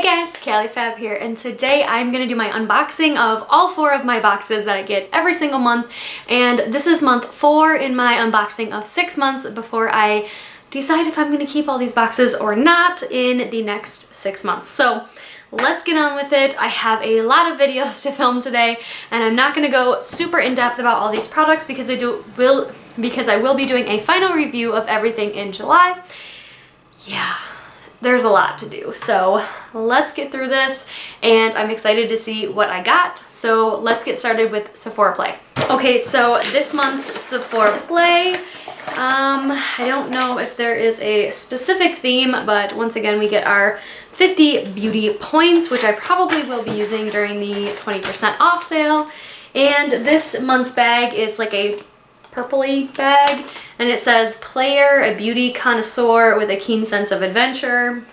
Hey guys, Callie Fab here, and today I'm going to do my unboxing of all 4 of my boxes that I get every single month, and this is month 4 in my unboxing of 6 months before I decide if I'm going to keep all these boxes or not in the next 6 months. So let's get on with it. I have a lot of videos to film today, and I'm not going to go super in-depth about all these products because I will be doing a final review of everything in July. Yeah. There's a lot to do, so let's get through this, and I'm excited to see what I got. So let's get started with Sephora Play. Okay, so this month's Sephora Play, I don't know if there is a specific theme, but once again we get our 50 beauty points, which I probably will be using during the 20% off sale. And this month's bag is like a purpley bag, and it says player, a beauty connoisseur with a keen sense of adventure.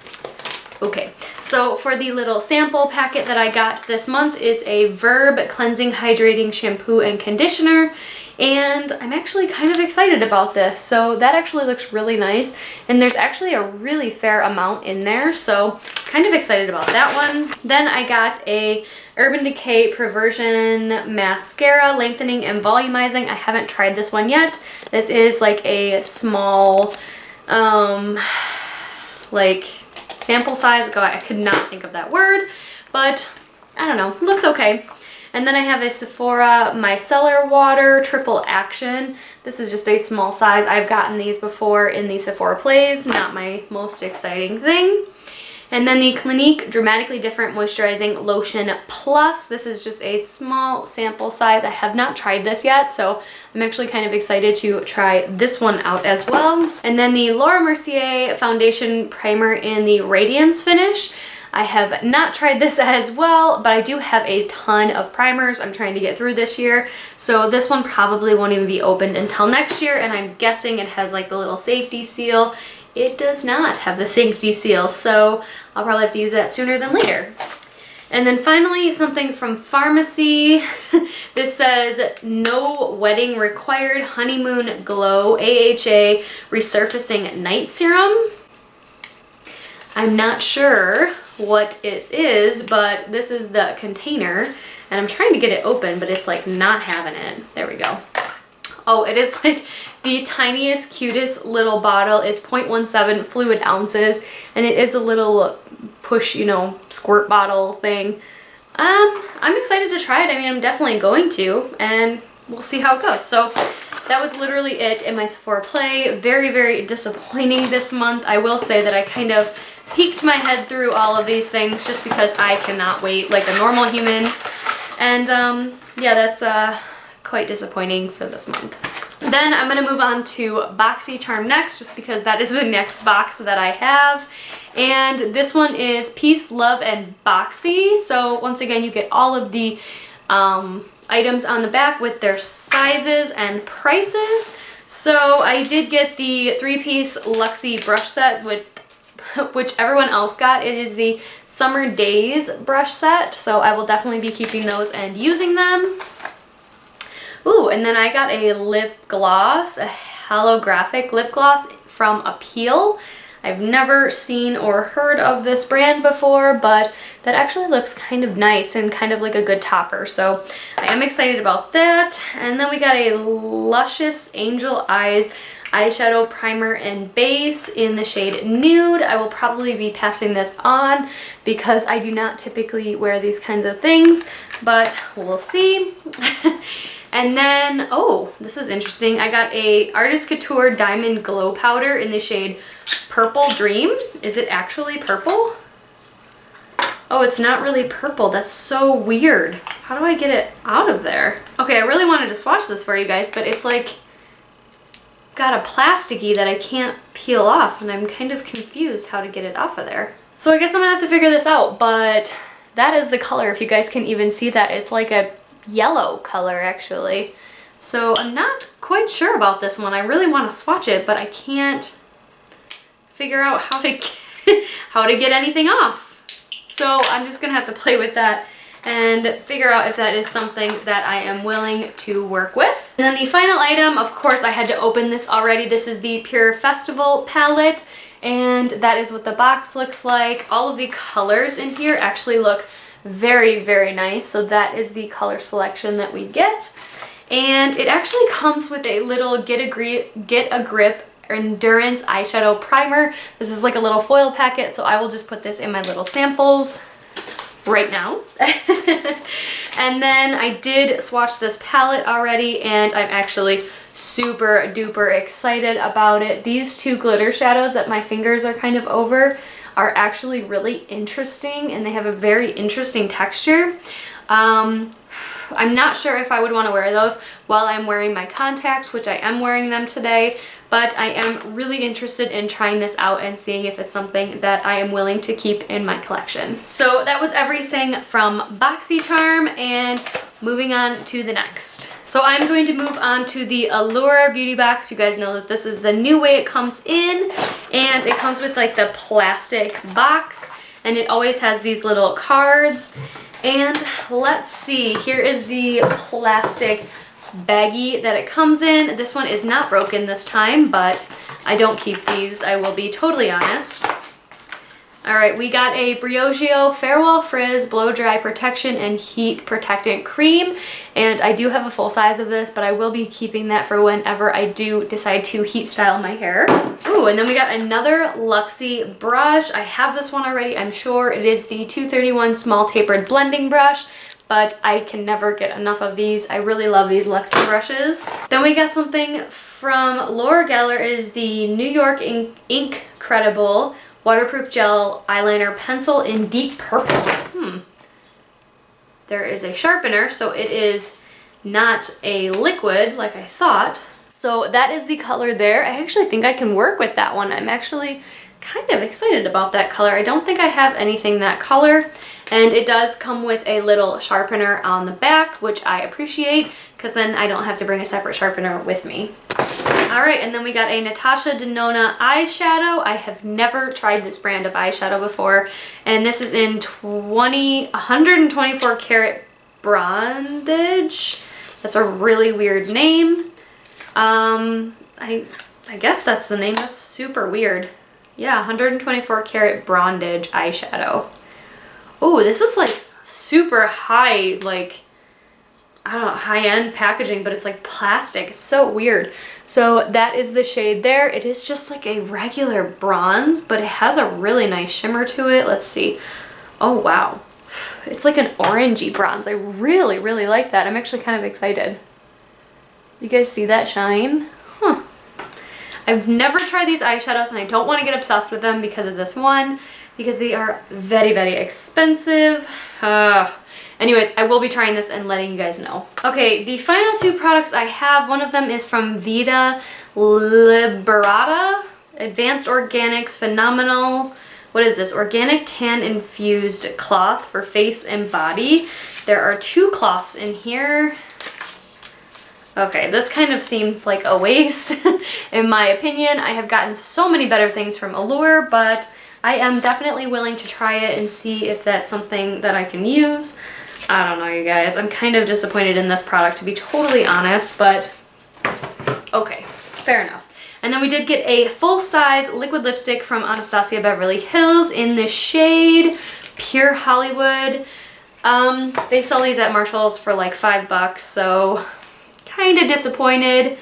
Okay, so for the little sample packet that I got this month is a Verb cleansing hydrating shampoo and conditioner, and I'm actually kind of excited about this. So that actually looks really nice, and there's actually a really fair amount in there, so kind of excited about that one. Then I got a Urban Decay Perversion Mascara, Lengthening and Volumizing. I haven't tried this one yet. This is like a small, like sample size. God, I could not think of that word, but I don't know, it looks okay. And then I have a Sephora Micellar Water Triple Action. This is just a small size. I've gotten these before in the Sephora Plays, not my most exciting thing. And then the Clinique Dramatically Different Moisturizing Lotion Plus. This is just a small sample size. I have not tried this yet, so I'm actually kind of excited to try this one out as well. And then the Laura Mercier Foundation Primer in the Radiance finish. I have not tried this as well, but I do have a ton of primers I'm trying to get through this year. So this one probably won't even be opened until next year, and I'm guessing it has like the little safety seal. It does not have the safety seal, so I'll probably have to use that sooner than later. And then finally, something from Pharmacy. This says No Wedding Required Honeymoon Glow AHA Resurfacing Night Serum. I'm not sure what it is, but this is the container, and I'm trying to get it open, but it's like not having it. There we go. Oh, it is like the tiniest, cutest little bottle. It's 0.17 fluid ounces, and it is a little push, you know, squirt bottle thing. I'm excited to try it. I mean, I'm definitely going to, and we'll see how it goes. So that was literally it in my Sephora Play. Very, very disappointing this month. I will say that I kind of peeked my head through all of these things just because I cannot wait like a normal human. And yeah, that's quite disappointing for this month. Then I'm going to move on to Boxycharm next, just because that is the next box that I have. And this one is Peace, Love, and Boxy. So once again, you get all of the items on the back with their sizes and prices. So I did get the 3-piece Luxie brush set, which everyone else got. It is the Summer Days brush set, so I will definitely be keeping those and using them. Ooh, and then I got a lip gloss, a holographic lip gloss from Appeal. I've never seen or heard of this brand before, but that actually looks kind of nice and kind of like a good topper, so I am excited about that. And then we got a Luscious Angel Eyes eyeshadow primer and base in the shade Nude. I will probably be passing this on because I do not typically wear these kinds of things, but we'll see. And then, oh, this is interesting. I got a Artist Couture Diamond Glow Powder in the shade Purple Dream. Is it actually purple? Oh, it's not really purple. That's so weird. How do I get it out of there? Okay, I really wanted to swatch this for you guys, but it's like got a plasticky that I can't peel off, and I'm kind of confused how to get it off of there. So I guess I'm gonna have to figure this out, but that is the color. If you guys can even see that, it's like a yellow color actually. So I'm not quite sure about this one. I really want to swatch it, but I can't figure out how to get anything off. So I'm just gonna have to play with that and figure out if that is something that I am willing to work with. And then the final item, of course I had to open this already. This is the Pure Festival palette, And that is what the box looks like. All of the colors in here actually look very, very nice. So that is the color selection that we get. And it actually comes with a little Get a Grip Endurance eyeshadow primer. This is like a little foil packet, so I will just put this in my little samples right now. And then I did swatch this palette already, and I'm actually super duper excited about it. These two glitter shadows that my fingers are kind of over are actually really interesting, and they have a very interesting texture. I'm not sure if I would want to wear those while I'm wearing my contacts, which I am wearing them today, but I am really interested in trying this out and seeing if it's something that I am willing to keep in my collection. So that was everything from Boxycharm, and moving on to the next. So I'm going to move on to the Allure Beauty Box. You guys know that this is the new way it comes in, and it comes with like the plastic box, and it always has these little cards. And let's see, here is the plastic baggie that it comes in. This one is not broken this time, but I don't keep these, I will be totally honest. Alright, we got a Briogeo Farewell Frizz Blow Dry Protection and Heat Protectant Cream, and I do have a full size of this, but I will be keeping that for whenever I do decide to heat style my hair. Ooh, and then we got another Luxie brush. I have this one already, I'm sure. It is the 231 Small Tapered Blending Brush, but I can never get enough of these. I really love these Luxie brushes. Then we got something from Laura Geller. It is the New York Incredible Waterproof Gel Eyeliner Pencil in Deep Purple. There is a sharpener, so it is not a liquid like I thought. So that is the color there. I actually think I can work with that one. I'm actually kind of excited about that color. I don't think I have anything that color. And it does come with a little sharpener on the back, which I appreciate, because then I don't have to bring a separate sharpener with me. Alright, and then we got a Natasha Denona eyeshadow. I have never tried this brand of eyeshadow before, and this is in 124 karat bondage. That's a really weird name. I guess that's the name. That's super weird. Yeah, 124 karat bondage eyeshadow. Oh, this is like super high, like, I don't know, high-end packaging, but it's like plastic. It's so weird. So that is the shade there. It is just like a regular bronze, but it has a really nice shimmer to it. Let's see. Oh, wow. It's like an orangey bronze. I really, really like that. I'm actually kind of excited. You guys see that shine? Huh. I've never tried these eyeshadows, and I don't want to get obsessed with them because of this one, because they are very, very expensive. Anyways, I will be trying this and letting you guys know. Okay, the final two products I have, one of them is from Vita Liberata, Advanced Organics Phenomenal. What is this? Organic tan infused cloth for face and body. There are two cloths in here. Okay, this kind of seems like a waste in my opinion. I have gotten so many better things from Allure, but I am definitely willing to try it and see if that's something that I can use. I don't know, you guys. I'm kind of disappointed in this product, to be totally honest, but okay, fair enough. And then we did get a full-size liquid lipstick from Anastasia Beverly Hills in the shade Pure Hollywood. They sell these at Marshall's for like $5, so kind of disappointed.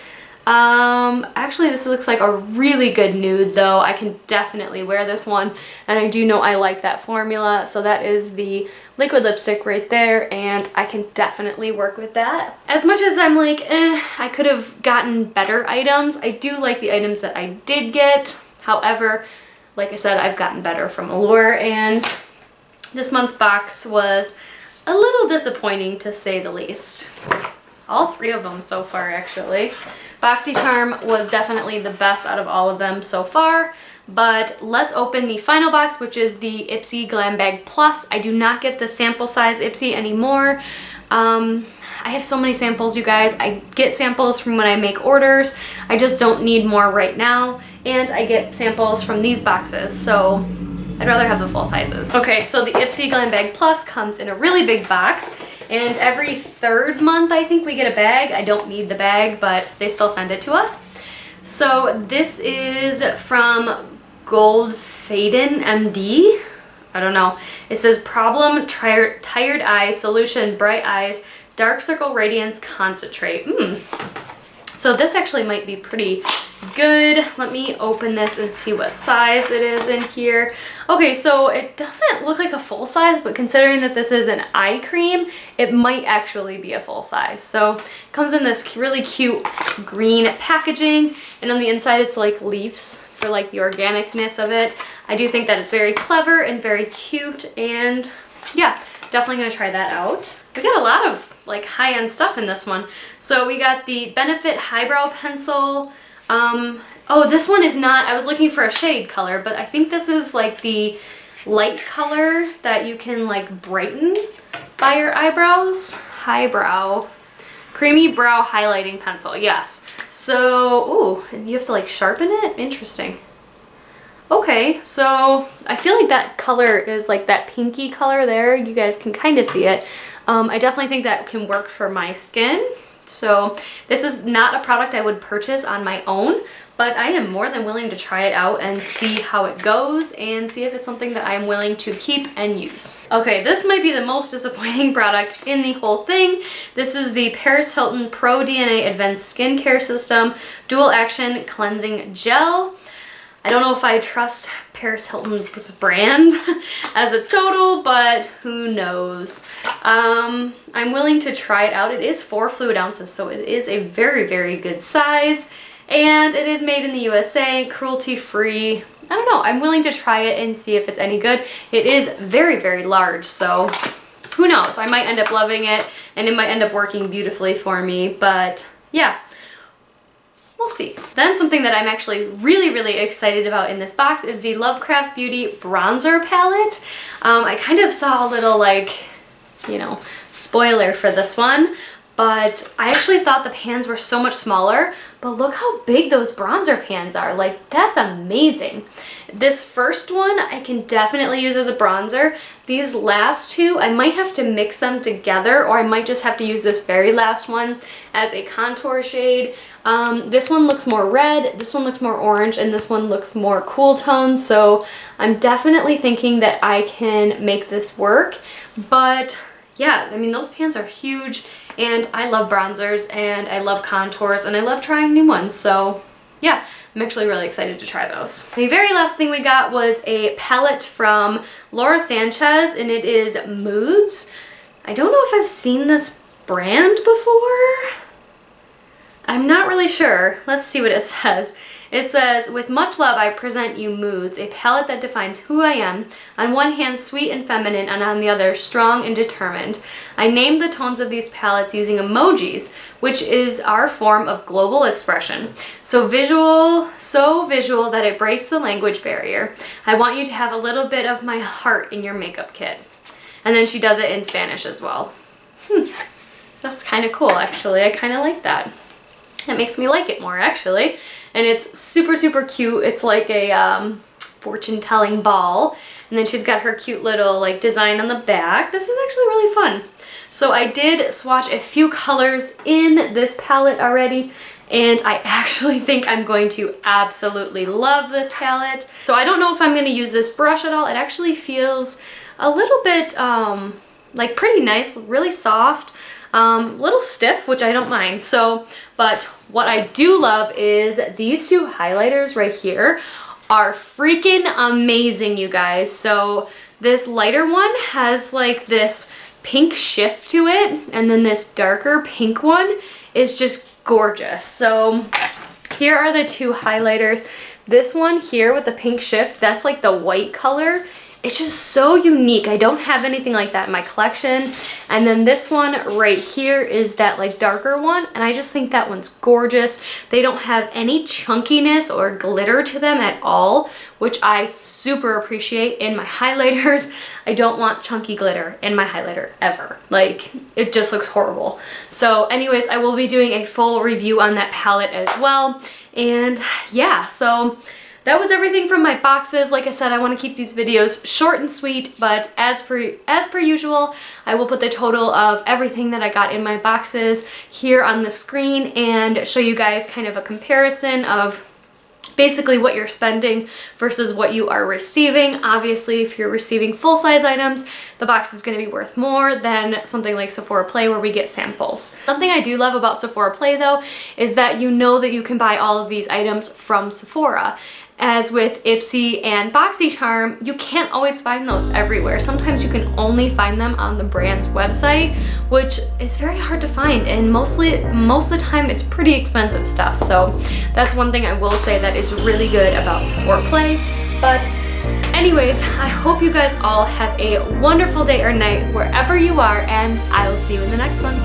Actually, this looks like a really good nude though. I can definitely wear this one, and I do know I like that formula. So that is the liquid lipstick right there, and I can definitely work with that. As much as I'm like, I could have gotten better items, I do like the items that I did get. However, like I said, I've gotten better from Allure, and this month's box was a little disappointing to say the least. All three of them so far, actually. Boxycharm was definitely the best out of all of them so far, but let's open the final box, which is the Ipsy Glam Bag Plus. I do not get the sample size Ipsy anymore. I have so many samples, you guys. I get samples from when I make orders. I just don't need more right now, and I get samples from these boxes, so I'd rather have the full sizes. Okay, so the Ipsy Glam Bag Plus comes in a really big box, and every third month I think we get a bag. I don't need the bag, but they still send it to us. So this is from Gold Faden MD. I don't know. It says problem, tired eyes, solution, bright eyes, dark circle radiance concentrate. So this actually might be pretty good. Let me open this and see what size it is in here. Okay, so it doesn't look like a full size, but considering that this is an eye cream, it might actually be a full size. So it comes in this really cute green packaging, and on the inside it's like leaves for like the organicness of it. I do think that it's very clever and very cute, and yeah, definitely gonna try that out. We got a lot of like high-end stuff in this one. So we got the Benefit Highbrow Pencil. Oh, this one is not, I was looking for a shade color, but I think this is like the light color that you can like brighten by your eyebrows. Highbrow. Creamy Brow Highlighting Pencil, yes. So, ooh, you have to like sharpen it? Interesting. Okay, so I feel like that color is like that pinky color there. You guys can kind of see it. I definitely think that can work for my skin. So this is not a product I would purchase on my own, but I am more than willing to try it out and see how it goes and see if it's something that I'm willing to keep and use. Okay, this might be the most disappointing product in the whole thing. This is the Paris Hilton Pro DNA Advanced Skincare System Dual Action Cleansing Gel. I don't know if I trust Paris Hilton's brand as a total, but who knows. I'm willing to try it out. It is 4 fluid ounces, so it is a very, very good size. And it is made in the USA, cruelty-free. I don't know, I'm willing to try it and see if it's any good. It is very, very large, so who knows? I might end up loving it, and it might end up working beautifully for me, but yeah. We'll see. Then something that I'm actually really, really excited about in this box is the Lovecraft Beauty Bronzer Palette. I kind of saw a little like, you know, spoiler for this one, but I actually thought the pans were so much smaller, but look how big those bronzer pans are. Like, that's amazing. This first one I can definitely use as a bronzer. These last two, I might have to mix them together, or I might just have to use this very last one as a contour shade. This one looks more red, this one looks more orange, and this one looks more cool tone, so I'm definitely thinking that I can make this work. But yeah, I mean, those pans are huge, and I love bronzers, and I love contours, and I love trying new ones, so yeah, I'm actually really excited to try those. The very last thing we got was a palette from Laura Sanchez, and it is Moods. I don't know if I've seen this brand before. I'm not really sure. Let's see what it says. It says, with much love, I present you Moods, a palette that defines who I am. On one hand, sweet and feminine, and on the other, strong and determined. I named the tones of these palettes using emojis, which is our form of global expression. So visual that it breaks the language barrier. I want you to have a little bit of my heart in your makeup kit. And then she does it in Spanish as well. That's kind of cool, actually. I kind of like that. That makes me like it more, actually. And it's super, super cute. It's like a fortune-telling ball. And then she's got her cute little like design on the back. This is actually really fun. So I did swatch a few colors in this palette already, and I actually think I'm going to absolutely love this palette. So I don't know if I'm going to use this brush at all. It actually feels a little bit like pretty nice, really soft. Little stiff, which I don't mind. So, but what I do love is these two highlighters right here are freaking amazing, you guys. So this lighter one has like this pink shift to it, and then this darker pink one is just gorgeous. So here are the two highlighters. This one here with the pink shift, that's like the white color. It's just so unique. I don't have anything like that in my collection. And then this one right here is that like darker one, and I just think that one's gorgeous. They don't have any chunkiness or glitter to them at all, which I super appreciate in my highlighters. I don't want chunky glitter in my highlighter ever. Like, it just looks horrible. So anyways, I will be doing a full review on that palette as well. And yeah, so that was everything from my boxes. Like I said, I want to keep these videos short and sweet, but as per usual, I will put the total of everything that I got in my boxes here on the screen and show you guys kind of a comparison of basically what you're spending versus what you are receiving. Obviously, if you're receiving full-size items, the box is going to be worth more than something like Sephora Play where we get samples. Something I do love about Sephora Play though is that you know that you can buy all of these items from Sephora. As with Ipsy and Boxycharm, you can't always find those everywhere. Sometimes you can only find them on the brand's website, which is very hard to find, and most of the time it's pretty expensive stuff. So that's one thing I will say that is really good about Sephora Play. But anyways, I hope you guys all have a wonderful day or night wherever you are, and I will see you in the next one.